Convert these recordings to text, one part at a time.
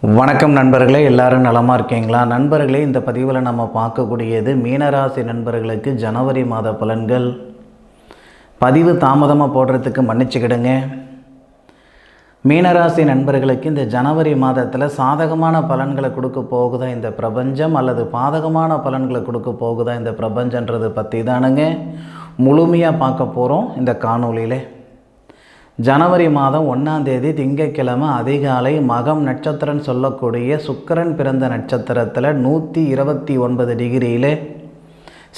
வணக்கம் நண்பர்களே, எல்லாரும் நலமாக இருக்கீங்களா? நண்பர்களே, இந்த பதிவில் நம்ம பார்க்கக்கூடியது மீனராசி நண்பர்களுக்கு ஜனவரி மாத பலன்கள். பதிவு தாமதமாக போடுறதுக்கு மன்னிச்சுக்கிடுங்க. மீனராசி நண்பர்களுக்கு இந்த ஜனவரி மாதத்தில் சாதகமான பலன்களை கொடுக்க போகுதா இந்த பிரபஞ்சம், அல்லது பாதகமான பலன்களை கொடுக்க போகுதா இந்த பிரபஞ்சன்றது பற்றி தானுங்க முழுமையாக பார்க்க போகிறோம் இந்த காணொளியில். ஜனவரி மாதம் 1ஆம் தேதி திங்கட்கிழமை அதிகாலை மகம் நட்சத்திரம் சொல்லக்கூடிய சுக்கிரன் பிறந்த நட்சத்திரத்தில் 129 டிகிரியில்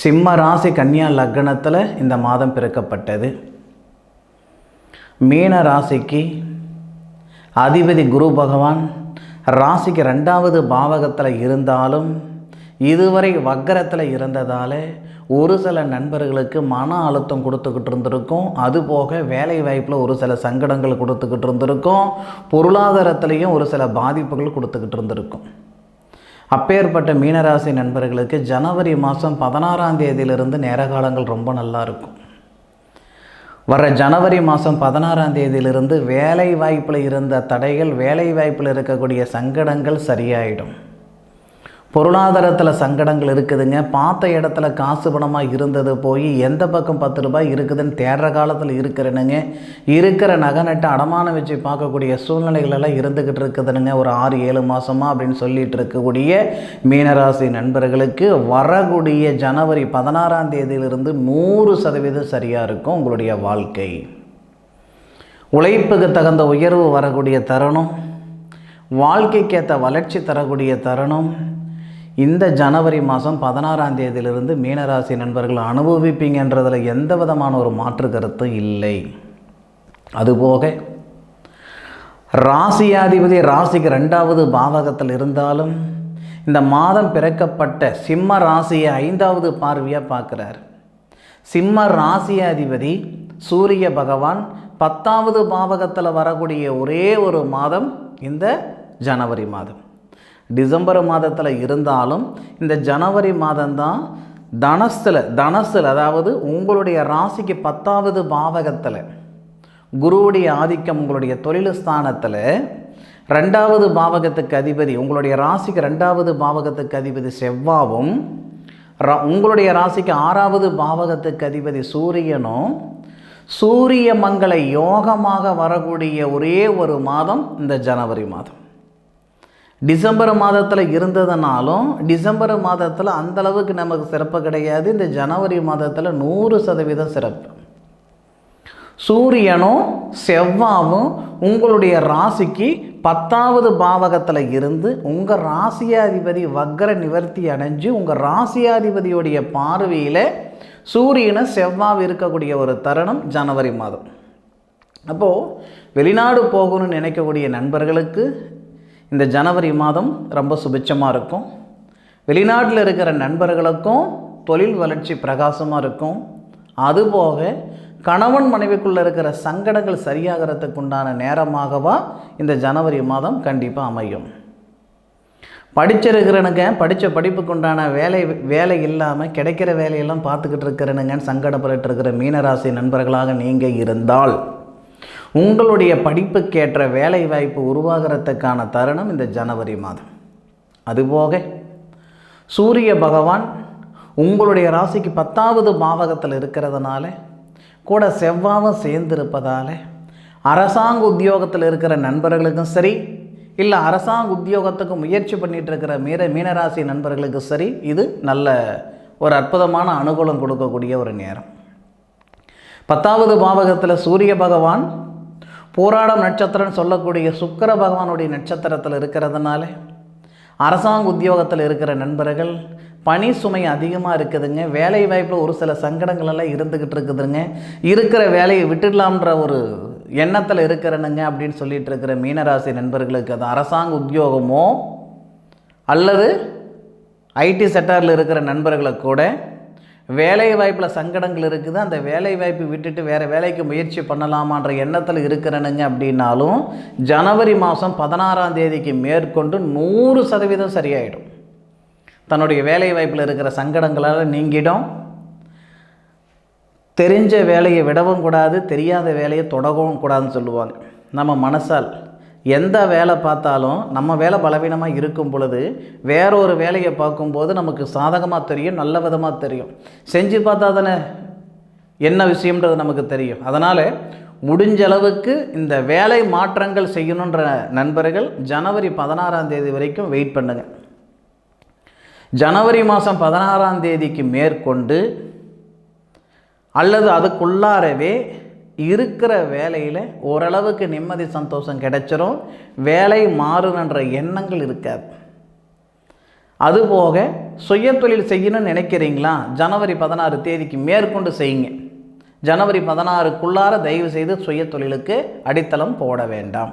சிம்ம ராசி கன்னியா லக்னத்தில் இந்த மாதம் பிறக்கப்பட்டது. மீன ராசிக்கு அதிபதி குரு பகவான் ராசிக்கு 2வது பாவகத்தில் இருந்தாலும் இதுவரை வக்கரத்தில் இருந்ததால் ஒரு சில நண்பர்களுக்கு மன அழுத்தம் கொடுத்துக்கிட்டு இருந்திருக்கும். அதுபோக வேலை வாய்ப்பில் ஒரு சில சங்கடங்கள் கொடுத்துக்கிட்டு இருந்திருக்கும். பொருளாதாரத்திலையும் ஒரு சில பாதிப்புகள் கொடுத்துக்கிட்டு இருந்திருக்கும். அப்பேற்பட்ட மீனராசி நண்பர்களுக்கு ஜனவரி மாதம் 16ஆம் தேதியிலிருந்து நேர காலங்கள் ரொம்ப நல்லா இருக்கும். வர ஜனவரி மாதம் 16ஆம் தேதியிலிருந்து வேலை வாய்ப்பில் இருந்த தடைகள், வேலை வாய்ப்பில் இருக்கக்கூடிய சங்கடங்கள் சரியாயிடும். பொருளாதாரத்தில் சங்கடங்கள் இருக்குதுங்க. பார்த்த இடத்துல காசு பணமாக இருந்தது போய் எந்த பக்கம் 10 ரூபாய் இருக்குதுன்னு தேடுற காலத்தில் இருக்கிறனுங்க. இருக்கிற நகை நட்டு அடமானம் வச்சு பார்க்கக்கூடிய சூழ்நிலைகளெல்லாம் இருந்துக்கிட்டு இருக்குதுனுங்க ஒரு 6-7 மாதமாக அப்படின்னு சொல்லிட்டு இருக்கக்கூடிய மீனராசி நண்பர்களுக்கு வரக்கூடிய ஜனவரி 16ஆம் தேதியிலிருந்து 100% சரியாக இருக்கும் உங்களுடைய வாழ்க்கை. உழைப்புக்கு தகுந்த உயர்வு வரக்கூடிய தருணம், வாழ்க்கைக்கேற்ற வளர்ச்சி தரக்கூடிய தருணம் இந்த ஜனவரி மாதம் 16ஆம் தேதியிலிருந்து மீனராசி நண்பர்கள் அனுபவிப்பீங்கன்றதில் எந்த விதமான ஒரு மாற்று கருத்தும் இல்லை. அதுபோக ராசியாதிபதி ராசிக்கு 2வது பாவகத்தில் இருந்தாலும் இந்த மாதம் பிறக்கப்பட்ட சிம்ம ராசியை 5வது பார்வையாக பார்க்குறார். சிம்ம ராசியாதிபதி சூரிய பகவான் 10வது பாவகத்தில் வரக்கூடிய ஒரே ஒரு மாதம் இந்த ஜனவரி மாதம். டிசம்பர் மாதத்தில் இருந்தாலும் இந்த ஜனவரி மாதம்தான் தனசில் அதாவது உங்களுடைய ராசிக்கு 10வது பாவகத்தில் குருவுடைய ஆதிக்கம் உங்களுடைய தொழில் ஸ்தானத்தில் 2வது பாவகத்துக்கு அதிபதி உங்களுடைய ராசிக்கு 2வது பாவகத்துக்கு அதிபதி செவ்வாவும் உங்களுடைய ராசிக்கு 6வது பாவகத்துக்கு அதிபதி சூரியனும் சூரிய மங்கள யோகமாக வரக்கூடிய ஒரே ஒரு மாதம் இந்த ஜனவரி மாதம். டிசம்பர் மாதத்தில் இருந்ததுனாலும் டிசம்பர் மாதத்தில் அந்தளவுக்கு நமக்கு சிறப்பு கிடையாது. இந்த ஜனவரி மாதத்தில் 100% சிறப்பு. சூரியனும் செவ்வாவும் உங்களுடைய ராசிக்கு 10வது பாவகத்தில் இருந்து உங்கள் ராசியாதிபதி வக்கர நிவர்த்தி அடைஞ்சு உங்கள் ராசியாதிபதியுடைய பார்வையில் சூரியனை செவ்வாய் இருக்கக்கூடிய ஒரு தருணம் ஜனவரி மாதம். அப்போது வெளிநாடு போகணும்னு நினைக்கக்கூடிய நண்பர்களுக்கு இந்த ஜனவரி மாதம் ரொம்ப சுபிட்சமாக இருக்கும். வெளிநாட்டில் இருக்கிற நண்பர்களுக்கும் தொழில் வளர்ச்சி பிரகாசமாக இருக்கும். அதுபோக கணவன் மனைவிக்குள்ளே இருக்கிற சங்கடங்கள் சரியாகிறதுக்கு உண்டான நேரமாகவா இந்த ஜனவரி மாதம் கண்டிப்பாக அமையும். படிச்சிருக்கிறனுங்க, படித்த படிப்புக்கு உண்டான வேலை இல்லாமல் கிடைக்கிற வேலையெல்லாம் பார்த்துக்கிட்டு இருக்கிறனுங்கன்னு சங்கடப்பட்டு இருக்கிற மீனராசி நண்பர்களாக நீங்கள் இருந்தால் உங்களுடைய படிப்புக்கேற்ற வேலை வாய்ப்பு உருவாகிறதுக்கான தருணம் இந்த ஜனவரி மாதம். அதுபோக சூரிய பகவான் உங்களுடைய ராசிக்கு 10வது பாவகத்தில் இருக்கிறதுனால கூட செவ்வாவும் சேர்ந்திருப்பதால் அரசாங்க உத்தியோகத்தில் இருக்கிற நண்பர்களுக்கும் சரி, இல்லை அரசாங்க உத்தியோகத்துக்கு முயற்சி பண்ணிகிட்டு இருக்கிற மீனராசி நண்பர்களுக்கு சரி, இது நல்ல ஒரு அற்புதமான அனுகூலம் கொடுக்கக்கூடிய ஒரு நேரம். 10வது பாவகத்தில் சூரிய பகவான் போராடம் நட்சத்திரம் சொல்லக்கூடிய சுக்கிர பகவானுடைய நட்சத்திரத்தில் இருக்கிறதுனால அரசாங்க உத்தியோகத்தில் இருக்கிற நண்பர்கள் பணி சுமை அதிகமாக இருக்குதுங்க. வேலை வாய்ப்பில் ஒரு சில சங்கடங்கள் எல்லாம் இருந்துக்கிட்டு இருக்குதுங்க. இருக்கிற வேலையை விட்டுடலாம்ன்ற ஒரு எண்ணத்தில் இருக்கிறனுங்க அப்படின்னு சொல்லிட்டு இருக்கிற மீனராசி நண்பர்களுக்கு அது அரசாங்க உத்தியோகமோ அல்லது ஐடி செக்டாரில் இருக்கிற நண்பர்களுக்கு கூட வேலை வாய்ப்பில் சங்கடங்கள் இருக்குது. அந்த வேலை வாய்ப்பு விட்டுட்டு வேறு வேலைக்கு முயற்சி பண்ணலாமான்ற எண்ணத்தில் இருக்கிறனுங்க அப்படின்னாலும் ஜனவரி மாதம் 16ஆம் தேதிக்கு மேற்கொண்டு 100% சரியாயிடும். தன்னுடைய வேலை வாய்ப்பில் இருக்கிற சங்கடங்களால் நீங்கிடும். தெரிஞ்ச வேலையை விடவும் கூடாது, தெரியாத வேலையை தொடங்கவும் கூடாதுன்னு சொல்லுவாங்க. நம்ம மனசால் எந்த வேலை பார்த்தாலும் நம்ம வேலை பலவீனமாக இருக்கும் பொழுது வேறொரு வேலையை பார்க்கும்போது நமக்கு சாதகமாக தெரியும், நல்ல விதமாக தெரியும். செஞ்சு பார்த்தா தானே என்ன விஷயம்ன்றது நமக்கு தெரியும். அதனால் முடிஞ்ச அளவுக்கு இந்த வேலை மாற்றங்கள் செய்யணுன்ற நண்பர்கள் ஜனவரி 16ஆம் தேதி வரைக்கும் வெயிட் பண்ணுங்கள். ஜனவரி மாதம் 16ஆம் தேதிக்கு மேற்கொண்டு அல்லது அதுக்குள்ளாரவே இருக்கிற வேலையில் ஓரளவுக்கு நிம்மதி சந்தோஷம் கிடைச்சிரும். வேலை மாறுன்ற எண்ணங்கள் இருக்காது. அதுபோக சுய தொழில் செய்யணும்னு நினைக்கிறீங்களா, ஜனவரி 16 தேதிக்கு மேற்கொண்டு செய்யுங்க. ஜனவரி 16க்குள்ளார தயவு செய்து சுய தொழிலுக்கு அடித்தளம் போட வேண்டாம்.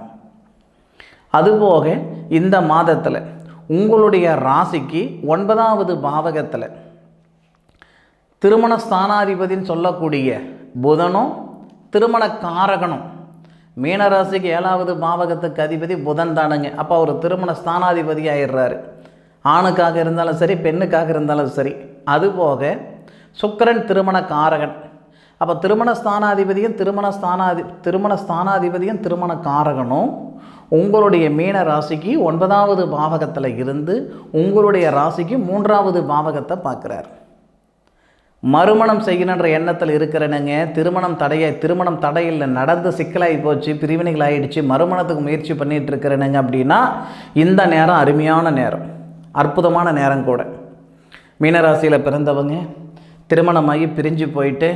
அதுபோக இந்த மாதத்தில் உங்களுடைய ராசிக்கு 9வது பாவகத்தில் திருமண ஸ்தானாதிபதின்னு சொல்லக்கூடிய புதனும் திருமண காரகனும், மீனராசிக்கு 7வது பாவகத்துக்கு அதிபதி புதன் தானுங்க. அப்போ அவர் திருமண ஸ்தானாதிபதி ஆயிடுறாரு. ஆணுக்காக இருந்தாலும் சரி, பெண்ணுக்காக இருந்தாலும் சரி. அதுபோக சுக்கிரன் திருமண காரகன். அப்போ திருமண ஸ்தானாதிபதியும் திருமண காரகனும் உங்களுடைய மீன ராசிக்கு 9வது பாவகத்தில் இருந்து உங்களுடைய ராசிக்கு 3வது பாவகத்தை பார்க்குறார். மறுமணம் செய்யணுன்ற எண்ணத்தில் இருக்கிறனுங்க. திருமணம் தடையில் நடந்து சிக்கலாகி போச்சு, பிரிவினைகள் ஆகிடுச்சு, மறுமணத்துக்கு முயற்சி பண்ணிகிட்டு இருக்கிறனுங்க அப்படின்னா இந்த நேரம் அருமையான நேரம், அற்புதமான நேரம் கூட. மீனராசியில் பிறந்தவங்க திருமணமாகி பிரிஞ்சு போயிட்டு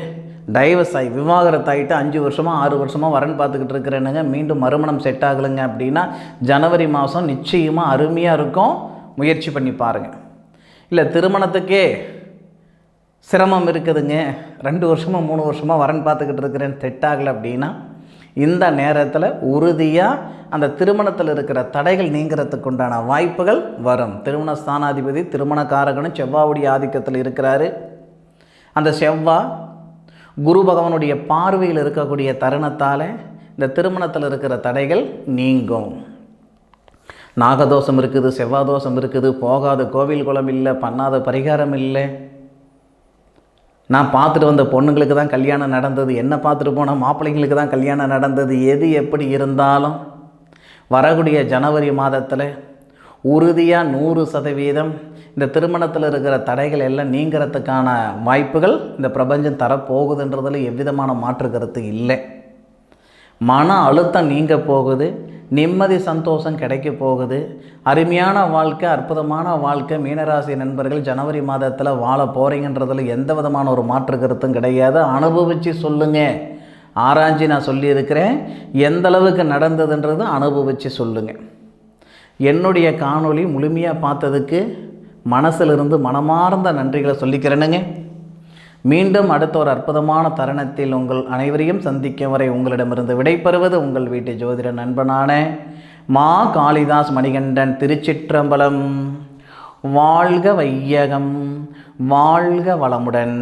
டைவர்ஸ் ஆகி விவாகரத்தாகிட்டு 5 வருஷமாக 6 வருஷமாக வரன் பார்த்துக்கிட்டு இருக்கிறேனுங்க, மீண்டும் மறுமணம் செட் ஆகலைங்க அப்படின்னா ஜனவரி மாதம் நிச்சயமாக அருமையாக இருக்கும். முயற்சி பண்ணி பாருங்கள். இல்லை திருமணத்துக்கே சிரமம் இருக்குதுங்க, 2 வருஷமாக 3 வருஷமாக வரன் பார்த்துக்கிட்டு இருக்கிறேன்னு செட் ஆகலை அப்படின்னா இந்த நேரத்தில் உறுதியாக அந்த திருமணத்தில் இருக்கிற தடைகள் நீங்கிறதுக்கு உண்டான வாய்ப்புகள் வரும். திருமண ஸ்தானாதிபதி திருமண காரகனும் செவ்வாவுடைய ஆதிக்கத்தில் இருக்கிறாரு. அந்த செவ்வாய் குரு பகவானுடைய பார்வையில் இருக்கக்கூடிய தருணத்தால் இந்த திருமணத்தில் இருக்கிற தடைகள் நீங்கும். நாகதோஷம் இருக்குது, செவ்வாதோஷம் இருக்குது, போகாத கோவில் குளம் இல்லை, பண்ணாத பரிகாரம் இல்லை, நான் பார்த்துட்டு வந்த பொண்ணுங்களுக்கு தான் கல்யாணம் நடந்தது, என்ன பார்த்துட்டு போன மாப்பிள்ளைங்களுக்கு தான் கல்யாணம் நடந்தது, எது எப்படி இருந்தாலும் வரக்கூடிய ஜனவரி மாதத்தில் உறுதியாக 100% இந்த திருமணத்தில் இருக்கிற தடைகள் எல்லாம் நீங்கிறதுக்கான வாய்ப்புகள் இந்த பிரபஞ்சம் தரப்போகுதுன்றதில் எவ்விதமான மாற்று கருத்து இல்லை. மன அழுத்தம் நீங்க போகுது, நிம்மதி சந்தோஷம் கிடைக்க போகுது. அருமையான வாழ்க்கை, அற்புதமான வாழ்க்கை மீனராசி நண்பர்கள் ஜனவரி மாதத்தில் வாழ போகிறீங்கன்றதில் எந்த விதமான ஒரு மாற்று கருத்தும் கிடையாது. அனுபவித்து சொல்லுங்கள். ஆராய்ச்சி நான் சொல்லியிருக்கிறேன், எந்த அளவுக்கு நடந்ததுன்றது அனுபவித்து சொல்லுங்கள். என்னுடைய காணொளி முழுமையாக பார்த்ததுக்கு மனசிலிருந்து மனமார்ந்த நன்றிகளை சொல்லிக்கிறேனுங்க. மீண்டும் அடுத்த ஒரு அற்புதமான தருணத்தில் உங்கள் அனைவரையும் சந்திக்கும் வரை உங்களிடமிருந்து விடைபெறுவது உங்கள் வீட்டு ஜோதிட நண்பனான மா காளிதாஸ் மணிகண்டன். திருச்சிற்றம்பலம். வாழ்க வையகம், வாழ்க வளமுடன்.